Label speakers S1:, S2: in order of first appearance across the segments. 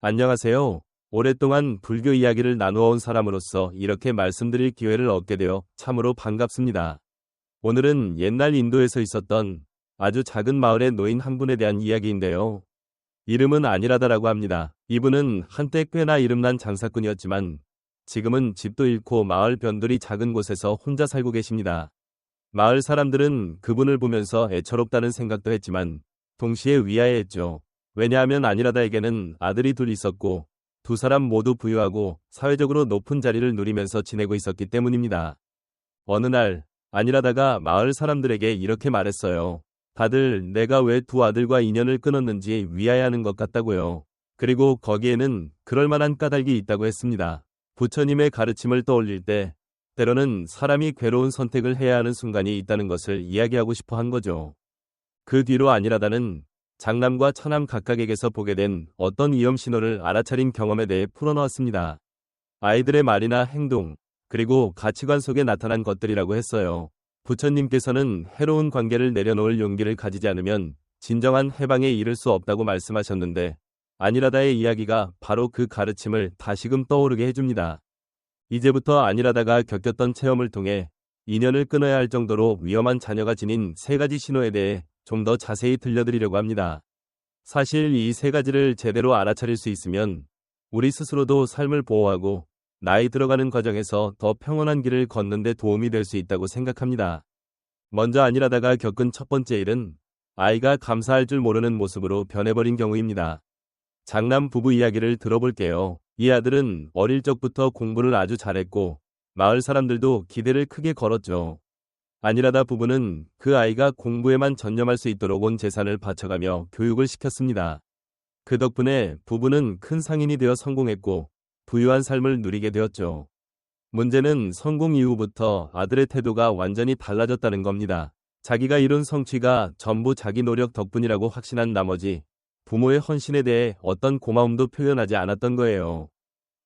S1: 안녕하세요. 오랫동안 불교 이야기를 나누어온 사람으로서 이렇게 말씀드릴 기회를 얻게 되어 참으로 반갑습니다. 오늘은 옛날 인도에서 있었던 아주 작은 마을의 노인 한 분에 대한 이야기인데요. 이름은 아니라다라고 합니다. 이분은 한때 꽤나 이름난 장사꾼이었지만 지금은 집도 잃고 마을 변두리 작은 곳에서 혼자 살고 계십니다. 마을 사람들은 그분을 보면서 애처롭다는 생각도 했지만 동시에 위아해했죠. 왜냐하면 아니라다에게는 아들이 둘 있었고 두 사람 모두 부유하고 사회적으로 높은 자리를 누리면서 지내고 있었기 때문입니다. 어느 날 아니라다가 마을 사람들에게 이렇게 말했어요. 다들 내가 왜 두 아들과 인연을 끊었는지 위아해하는 것 같다고요. 그리고 거기에는 그럴 만한 까닭이 있다고 했습니다. 부처님의 가르침을 떠올릴 때 때로는 사람이 괴로운 선택을 해야 하는 순간이 있다는 것을 이야기하고 싶어 한 거죠. 그 뒤로 아니라다는 장남과 차남 각각에게서 보게 된 어떤 위험 신호를 알아차린 경험에 대해 풀어놓았습니다. 아이들의 말이나 행동, 그리고 가치관 속에 나타난 것들이라고 했어요. 부처님께서는 해로운 관계를 내려놓을 용기를 가지지 않으면 진정한 해방에 이를 수 없다고 말씀하셨는데 아니라다의 이야기가 바로 그 가르침을 다시금 떠오르게 해줍니다. 이제부터 아니라다가 겪었던 체험을 통해 인연을 끊어야 할 정도로 위험한 자녀가 지닌 세 가지 신호에 대해 좀 더 자세히 들려드리려고 합니다. 사실 이 세 가지를 제대로 알아차릴 수 있으면 우리 스스로도 삶을 보호하고 나이 들어가는 과정에서 더 평온한 길을 걷는 데 도움이 될 수 있다고 생각합니다. 먼저 아니라다가 겪은 첫 번째 일은 아이가 감사할 줄 모르는 모습으로 변해버린 경우입니다. 장남 부부 이야기를 들어볼게요. 이 아들은 어릴 적부터 공부를 아주 잘했고 마을 사람들도 기대를 크게 걸었죠. 아니라다 부부는 그 아이가 공부에만 전념할 수 있도록 온 재산을 바쳐가며 교육을 시켰습니다. 그 덕분에 부부는 큰 상인이 되어 성공했고 부유한 삶을 누리게 되었죠. 문제는 성공 이후부터 아들의 태도가 완전히 달라졌다는 겁니다. 자기가 이룬 성취가 전부 자기 노력 덕분이라고 확신한 나머지 부모의 헌신에 대해 어떤 고마움도 표현하지 않았던 거예요.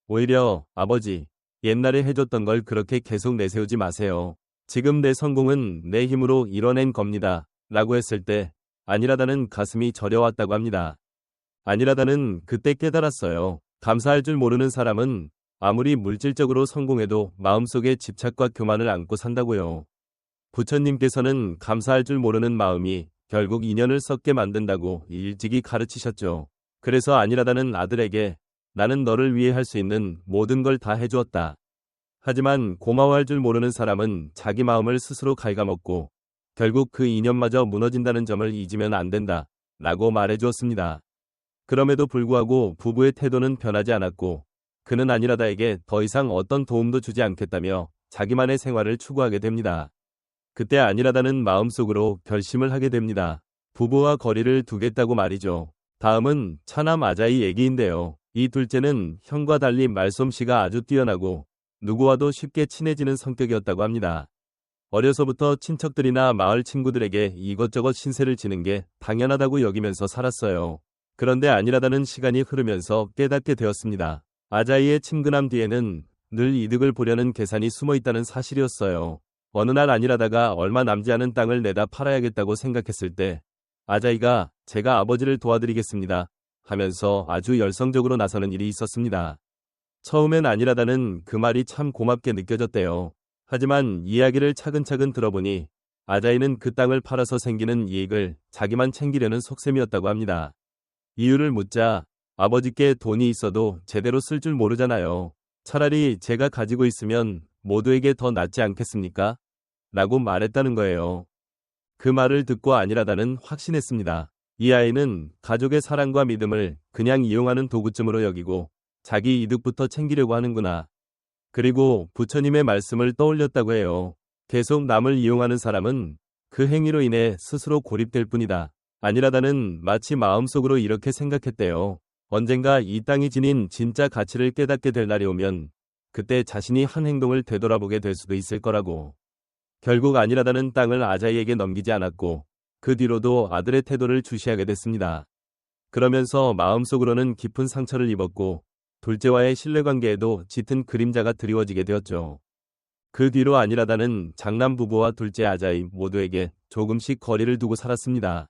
S1: 오히려 아버지, 옛날에 해줬던 걸 그렇게 계속 내세우지 마세요. 지금 내 성공은 내 힘으로 이뤄낸 겁니다. 라고 했을 때 아니라다는 가슴이 저려왔다고 합니다. 아니라다는 그때 깨달았어요. 감사할 줄 모르는 사람은 아무리 물질적으로 성공해도 마음속에 집착과 교만을 안고 산다고요. 부처님께서는 감사할 줄 모르는 마음이 결국 인연을 썩게 만든다고 일찍이 가르치셨죠. 그래서 아니라다는 아들에게 나는 너를 위해 할 수 있는 모든 걸 다 해주었다. 하지만 고마워할 줄 모르는 사람은 자기 마음을 스스로 갉아먹고 결국 그 인연마저 무너진다는 점을 잊으면 안 된다. 라고 말해주었습니다. 그럼에도 불구하고 부부의 태도는 변하지 않았고 그는 아니라다에게 더 이상 어떤 도움도 주지 않겠다며 자기만의 생활을 추구하게 됩니다. 그때 아니라다는 마음속으로 결심을 하게 됩니다. 부부와 거리를 두겠다고 말이죠. 다음은 차남 아자이 얘기인데요. 이 둘째는 형과 달리 말솜씨가 아주 뛰어나고 누구와도 쉽게 친해지는 성격이었다고 합니다. 어려서부터 친척들이나 마을 친구들에게 이것저것 신세를 지는 게 당연하다고 여기면서 살았어요. 그런데 아니라다는 시간이 흐르면서 깨닫게 되었습니다. 아자이의 친근함 뒤에는 늘 이득을 보려는 계산이 숨어 있다는 사실이었어요. 어느 날 아니라다가 얼마 남지 않은 땅을 내다 팔아야겠다고 생각했을 때 아자이가 제가 아버지를 도와드리겠습니다 하면서 아주 열성적으로 나서는 일이 있었습니다. 처음엔 아니라다는 그 말이 참 고맙게 느껴졌대요. 하지만 이야기를 차근차근 들어보니 아자이는 그 땅을 팔아서 생기는 이익을 자기만 챙기려는 속셈이었다고 합니다. 이유를 묻자 아버지께 돈이 있어도 제대로 쓸 줄 모르잖아요. 차라리 제가 가지고 있으면 모두에게 더 낫지 않겠습니까? 라고 말했다는 거예요. 그 말을 듣고 아니라다는 확신했습니다. 이 아이는 가족의 사랑과 믿음을 그냥 이용하는 도구쯤으로 여기고 자기 이득부터 챙기려고 하는구나. 그리고 부처님의 말씀을 떠올렸다고 해요. 계속 남을 이용하는 사람은 그 행위로 인해 스스로 고립될 뿐이다. 아니라다는 마치 마음속으로 이렇게 생각했대요. 언젠가 이 땅이 지닌 진짜 가치를 깨닫게 될 날이 오면 그때 자신이 한 행동을 되돌아보게 될 수도 있을 거라고. 결국 아니라다는 땅을 아자이에게 넘기지 않았고 그 뒤로도 아들의 태도를 주시하게 됐습니다. 그러면서 마음속으로는 깊은 상처를 입었고 둘째와의 신뢰관계에도 짙은 그림자가 드리워지게 되었죠. 그 뒤로 아니라다는 장남 부부와 둘째 아자이 모두에게 조금씩 거리를 두고 살았습니다.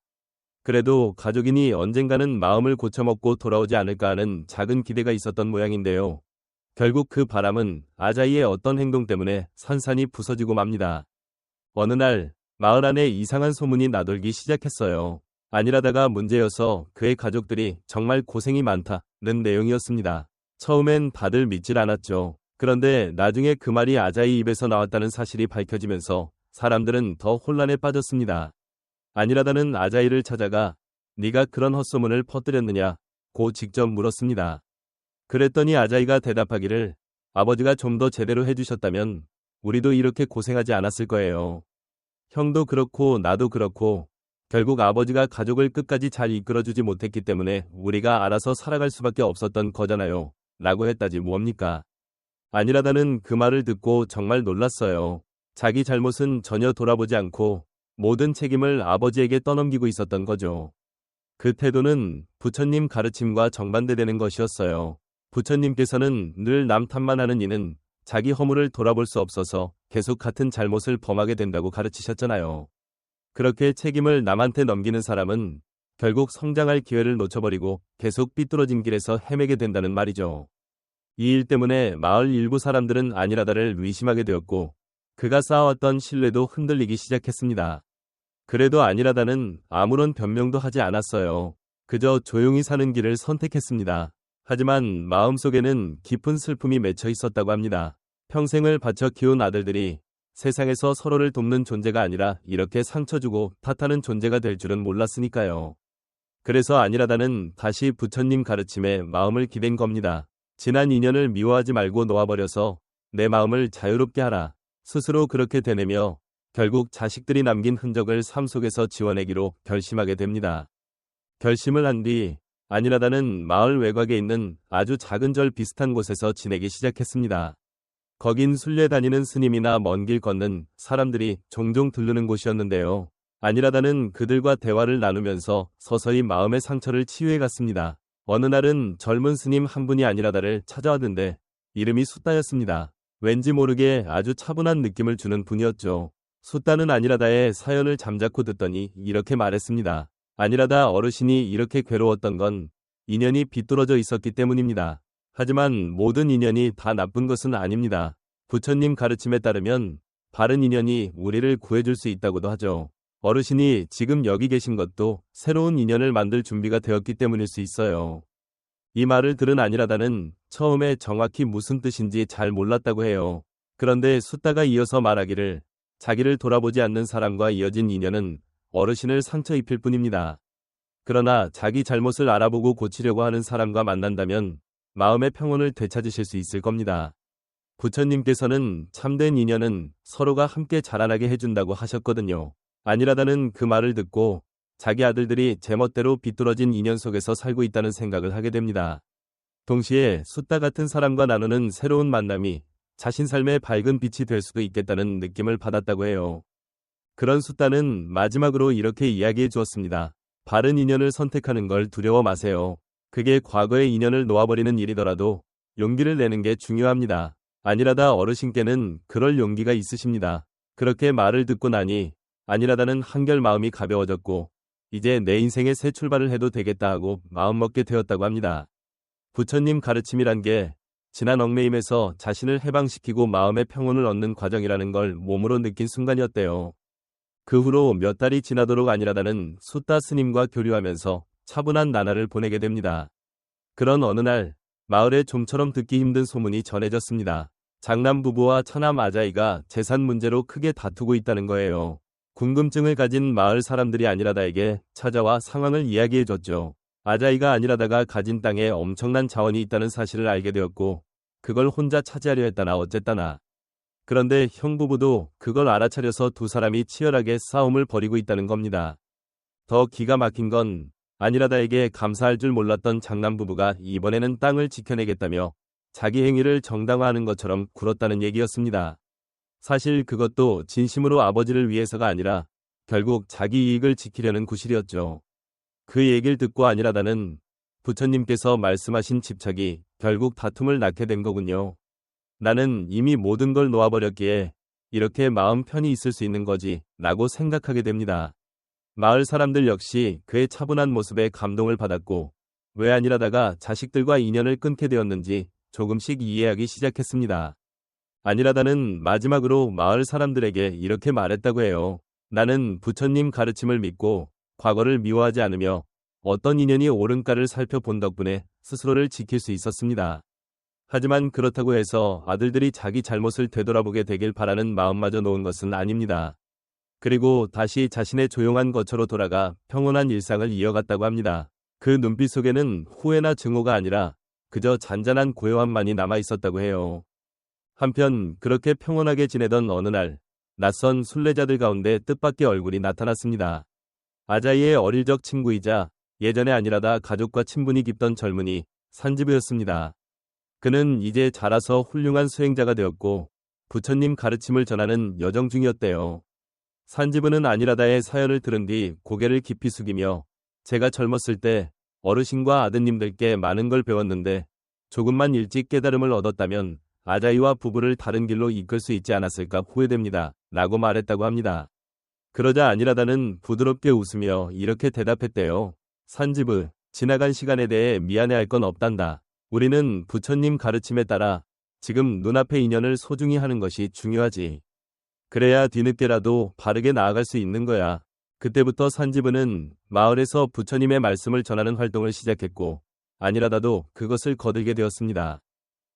S1: 그래도 가족이니 언젠가는 마음을 고쳐먹고 돌아오지 않을까 하는 작은 기대가 있었던 모양인데요. 결국 그 바람은 아자이의 어떤 행동 때문에 산산이 부서지고 맙니다. 어느 날 마을 안에 이상한 소문이 나돌기 시작했어요. 아니라다가 문제여서 그의 가족들이 정말 고생이 많다는 내용이었습니다. 처음엔 다들 믿질 않았죠. 그런데 나중에 그 말이 아자이 입에서 나왔다는 사실이 밝혀지면서 사람들은 더 혼란에 빠졌습니다. 아니라다는 아자이를 찾아가 네가 그런 헛소문을 퍼뜨렸느냐고 직접 물었습니다. 그랬더니 아자이가 대답하기를 아버지가 좀 더 제대로 해주셨다면 우리도 이렇게 고생하지 않았을 거예요. 형도 그렇고 나도 그렇고 결국 아버지가 가족을 끝까지 잘 이끌어주지 못했기 때문에 우리가 알아서 살아갈 수밖에 없었던 거잖아요. 라고 했다지 뭡니까? 아니라다는 그 말을 듣고 정말 놀랐어요. 자기 잘못은 전혀 돌아보지 않고 모든 책임을 아버지에게 떠넘기고 있었던 거죠. 그 태도는 부처님 가르침과 정반대되는 것이었어요. 부처님께서는 늘 남 탓만 하는 이는 자기 허물을 돌아볼 수 없어서 계속 같은 잘못을 범하게 된다고 가르치셨잖아요. 그렇게 책임을 남한테 넘기는 사람은 결국 성장할 기회를 놓쳐버리고 계속 삐뚤어진 길에서 헤매게 된다는 말이죠. 이 일 때문에 마을 일부 사람들은 아니라다를 의심하게 되었고 그가 쌓아왔던 신뢰도 흔들리기 시작했습니다. 그래도 아니라다는 아무런 변명도 하지 않았어요. 그저 조용히 사는 길을 선택했습니다. 하지만 마음속에는 깊은 슬픔이 맺혀 있었다고 합니다. 평생을 바쳐 키운 아들들이 세상에서 서로를 돕는 존재가 아니라 이렇게 상처 주고 탓하는 존재가 될 줄은 몰랐으니까요. 그래서 아니라다는 다시 부처님 가르침에 마음을 기댄 겁니다. 지난 인연을 미워하지 말고 놓아버려서 내 마음을 자유롭게 하라. 스스로 그렇게 되뇌며 결국 자식들이 남긴 흔적을 삶 속에서 지워내기로 결심하게 됩니다. 결심을 한 뒤 아니라다는 마을 외곽에 있는 아주 작은 절 비슷한 곳에서 지내기 시작했습니다. 거긴 순례 다니는 스님이나 먼 길 걷는 사람들이 종종 들르는 곳이었는데요. 아니라다는 그들과 대화를 나누면서 서서히 마음의 상처를 치유해 갔습니다. 어느 날은 젊은 스님 한 분이 아니라다를 찾아왔는데 이름이 숫다였습니다. 왠지 모르게 아주 차분한 느낌을 주는 분이었죠. 숫다는 아니라다의 사연을 잠자코 듣더니 이렇게 말했습니다. 아니라다 어르신이 이렇게 괴로웠던 건 인연이 비뚤어져 있었기 때문입니다. 하지만 모든 인연이 다 나쁜 것은 아닙니다. 부처님 가르침에 따르면 바른 인연이 우리를 구해줄 수 있다고도 하죠. 어르신이 지금 여기 계신 것도 새로운 인연을 만들 준비가 되었기 때문일 수 있어요. 이 말을 들은 아니라다는 처음에 정확히 무슨 뜻인지 잘 몰랐다고 해요. 그런데 숫다가 이어서 말하기를 자기를 돌아보지 않는 사람과 이어진 인연은 어르신을 상처 입힐 뿐입니다. 그러나 자기 잘못을 알아보고 고치려고 하는 사람과 만난다면 마음의 평온을 되찾으실 수 있을 겁니다. 부처님께서는 참된 인연은 서로가 함께 자라나게 해준다고 하셨거든요. 아니라다는 그 말을 듣고 자기 아들들이 제멋대로 비뚤어진 인연 속에서 살고 있다는 생각을 하게 됩니다. 동시에 숫다 같은 사람과 나누는 새로운 만남이 자신 삶의 밝은 빛이 될 수도 있겠다는 느낌을 받았다고 해요. 그런 숫다는 마지막으로 이렇게 이야기해 주었습니다. 바른 인연을 선택하는 걸 두려워 마세요. 그게 과거의 인연을 놓아버리는 일이더라도 용기를 내는 게 중요합니다. 아니라다 어르신께는 그럴 용기가 있으십니다. 그렇게 말을 듣고 나니 아니라다는 한결 마음이 가벼워졌고 이제 내 인생의 새 출발을 해도 되겠다 하고 마음먹게 되었다고 합니다. 부처님 가르침이란 게 지난 얽매임에서 자신을 해방시키고 마음의 평온을 얻는 과정이라는 걸 몸으로 느낀 순간이었대요. 그 후로 몇 달이 지나도록 아니라다는 숫다 스님과 교류하면서 차분한 나날을 보내게 됩니다. 그런 어느 날 마을에 좀처럼 듣기 힘든 소문이 전해졌습니다. 장남 부부와 처남 아자이가 재산 문제로 크게 다투고 있다는 거예요. 궁금증을 가진 마을 사람들이 아니라다에게 찾아와 상황을 이야기해줬죠. 아자이가 아니라다가 가진 땅에 엄청난 자원이 있다는 사실을 알게 되었고 그걸 혼자 차지하려 했다나 어쨌다나. 그런데 형 부부도 그걸 알아차려서 두 사람이 치열하게 싸움을 벌이고 있다는 겁니다. 더 기가 막힌 건 아니라다에게 감사할 줄 몰랐던 장남 부부가 이번에는 땅을 지켜내겠다며 자기 행위를 정당화하는 것처럼 굴었다는 얘기였습니다. 사실 그것도 진심으로 아버지를 위해서가 아니라 결국 자기 이익을 지키려는 구실이었죠. 그 얘기를 듣고 아니라다는 부처님께서 말씀하신 집착이 결국 다툼을 낳게 된 거군요. 나는 이미 모든 걸 놓아버렸기에 이렇게 마음 편히 있을 수 있는 거지 라고 생각하게 됩니다. 마을 사람들 역시 그의 차분한 모습에 감동을 받았고 왜 안일하다가 자식들과 인연을 끊게 되었는지 조금씩 이해하기 시작했습니다. 안일하다는 마지막으로 마을 사람들에게 이렇게 말했다고 해요. 나는 부처님 가르침을 믿고 과거를 미워하지 않으며 어떤 인연이 옳은가를 살펴본 덕분에 스스로를 지킬 수 있었습니다. 하지만 그렇다고 해서 아들들이 자기 잘못을 되돌아보게 되길 바라는 마음마저 놓은 것은 아닙니다. 그리고 다시 자신의 조용한 거처로 돌아가 평온한 일상을 이어갔다고 합니다. 그 눈빛 속에는 후회나 증오가 아니라 그저 잔잔한 고요함만이 남아 있었다고 해요. 한편 그렇게 평온하게 지내던 어느 날 낯선 순례자들 가운데 뜻밖의 얼굴이 나타났습니다. 아자이의 어릴 적 친구이자 예전에 아니라다 가족과 친분이 깊던 젊은이 산지부였습니다. 그는 이제 자라서 훌륭한 수행자가 되었고 부처님 가르침을 전하는 여정 중이었대요. 산지부는 아니라다의 사연을 들은 뒤 고개를 깊이 숙이며 제가 젊었을 때 어르신과 아드님들께 많은 걸 배웠는데 조금만 일찍 깨달음을 얻었다면 아자이와 부부를 다른 길로 이끌 수 있지 않았을까 후회됩니다. 라고 말했다고 합니다. 그러자 아니라다는 부드럽게 웃으며 이렇게 대답했대요. 산지부, 지나간 시간에 대해 미안해할 건 없단다. 우리는 부처님 가르침에 따라 지금 눈앞의 인연을 소중히 하는 것이 중요하지. 그래야 뒤늦게라도 바르게 나아갈 수 있는 거야. 그때부터 산지부는 마을에서 부처님의 말씀을 전하는 활동을 시작했고 아니라다도 그것을 거들게 되었습니다.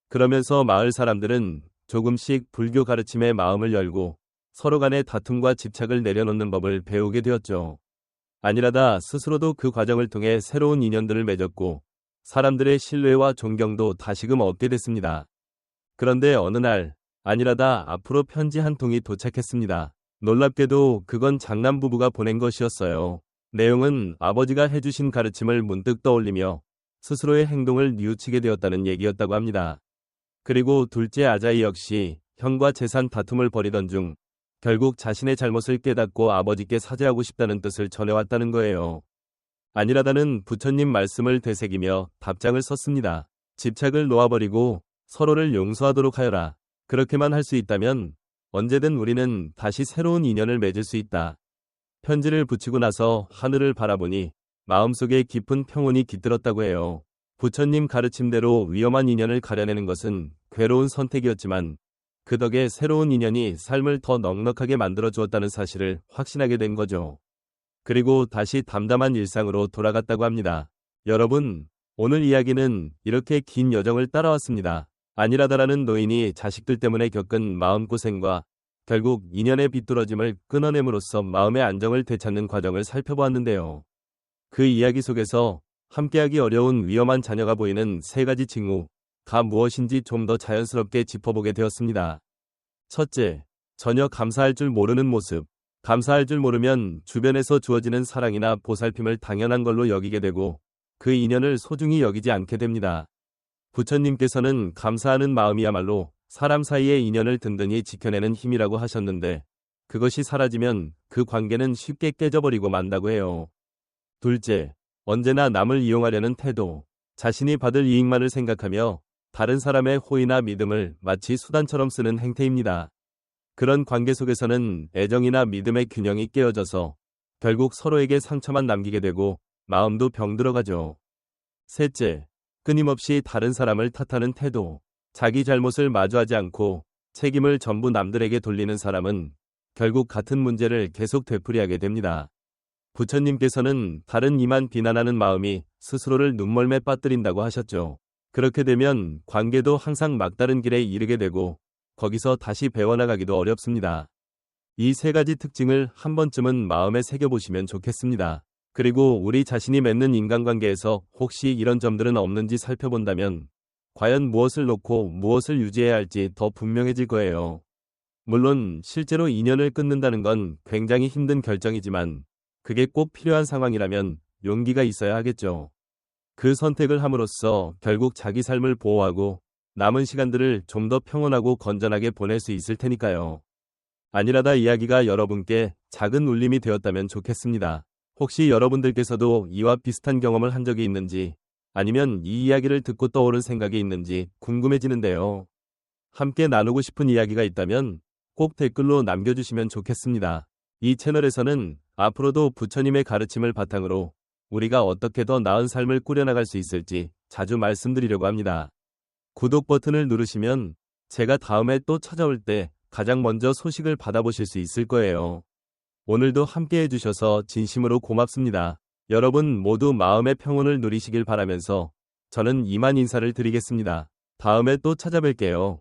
S1: 그러면서 마을 사람들은 조금씩 불교 가르침에 마음을 열고 서로 간의 다툼과 집착을 내려놓는 법을 배우게 되었죠. 아니라다 스스로도 그 과정을 통해 새로운 인연들을 맺었고 사람들의 신뢰와 존경도 다시금 얻게 됐습니다. 그런데 어느 날 아니라다 앞으로 편지 한 통이 도착했습니다. 놀랍게도 그건 장남 부부가 보낸 것이었어요. 내용은 아버지가 해주신 가르침을 문득 떠올리며 스스로의 행동을 뉘우치게 되었다는 얘기였다고 합니다. 그리고 둘째 아자이 역시 형과 재산 다툼을 벌이던 중 결국 자신의 잘못을 깨닫고 아버지께 사죄하고 싶다는 뜻을 전해왔다는 거예요. 아니라다는 부처님 말씀을 되새기며 답장을 썼습니다. 집착을 놓아버리고 서로를 용서하도록 하여라. 그렇게만 할 수 있다면 언제든 우리는 다시 새로운 인연을 맺을 수 있다. 편지를 붙이고 나서 하늘을 바라보니 마음속에 깊은 평온이 깃들었다고 해요. 부처님 가르침대로 위험한 인연을 가려내는 것은 괴로운 선택이었지만 그 덕에 새로운 인연이 삶을 더 넉넉하게 만들어 주었다는 사실을 확신하게 된 거죠. 그리고 다시 담담한 일상으로 돌아갔다고 합니다. 여러분, 오늘 이야기는 이렇게 긴 여정을 따라왔습니다. 아니라다라는 노인이 자식들 때문에 겪은 마음고생과 결국 인연의 비뚤어짐을 끊어냄으로써 마음의 안정을 되찾는 과정을 살펴보았는데요. 그 이야기 속에서 함께하기 어려운 위험한 자녀가 보이는 세 가지 징후가 무엇인지 좀 더 자연스럽게 짚어보게 되었습니다. 첫째, 전혀 감사할 줄 모르는 모습. 감사할 줄 모르면 주변에서 주어지는 사랑이나 보살핌을 당연한 걸로 여기게 되고 그 인연을 소중히 여기지 않게 됩니다. 부처님께서는 감사하는 마음이야말로 사람 사이의 인연을 든든히 지켜내는 힘이라고 하셨는데 그것이 사라지면 그 관계는 쉽게 깨져버리고 만다고 해요. 둘째, 언제나 남을 이용하려는 태도. 자신이 받을 이익만을 생각하며 다른 사람의 호의나 믿음을 마치 수단처럼 쓰는 행태입니다. 그런 관계 속에서는 애정이나 믿음의 균형이 깨어져서 결국 서로에게 상처만 남기게 되고 마음도 병들어가죠. 셋째, 끊임없이 다른 사람을 탓하는 태도. 자기 잘못을 마주하지 않고 책임을 전부 남들에게 돌리는 사람은 결국 같은 문제를 계속 되풀이하게 됩니다. 부처님께서는 다른 이만 비난하는 마음이 스스로를 눈멀매 빠뜨린다고 하셨죠. 그렇게 되면 관계도 항상 막다른 길에 이르게 되고 거기서 다시 배워나가기도 어렵습니다. 이 세 가지 특징을 한 번쯤은 마음에 새겨보시면 좋겠습니다. 그리고 우리 자신이 맺는 인간관계에서 혹시 이런 점들은 없는지 살펴본다면 과연 무엇을 놓고 무엇을 유지해야 할지 더 분명해질 거예요. 물론 실제로 인연을 끊는다는 건 굉장히 힘든 결정이지만 그게 꼭 필요한 상황이라면 용기가 있어야 하겠죠. 그 선택을 함으로써 결국 자기 삶을 보호하고 남은 시간들을 좀 더 평온하고 건전하게 보낼 수 있을 테니까요. 아니라다 이야기가 여러분께 작은 울림이 되었다면 좋겠습니다. 혹시 여러분들께서도 이와 비슷한 경험을 한 적이 있는지 아니면 이 이야기를 듣고 떠오른 생각이 있는지 궁금해지는데요. 함께 나누고 싶은 이야기가 있다면 꼭 댓글로 남겨주시면 좋겠습니다. 이 채널에서는 앞으로도 부처님의 가르침을 바탕으로 우리가 어떻게 더 나은 삶을 꾸려나갈 수 있을지 자주 말씀드리려고 합니다. 구독 버튼을 누르시면 제가 다음에 또 찾아올 때 가장 먼저 소식을 받아보실 수 있을 거예요. 오늘도 함께 해주셔서 진심으로 고맙습니다. 여러분 모두 마음의 평온을 누리시길 바라면서 저는 이만 인사를 드리겠습니다. 다음에 또 찾아뵐게요.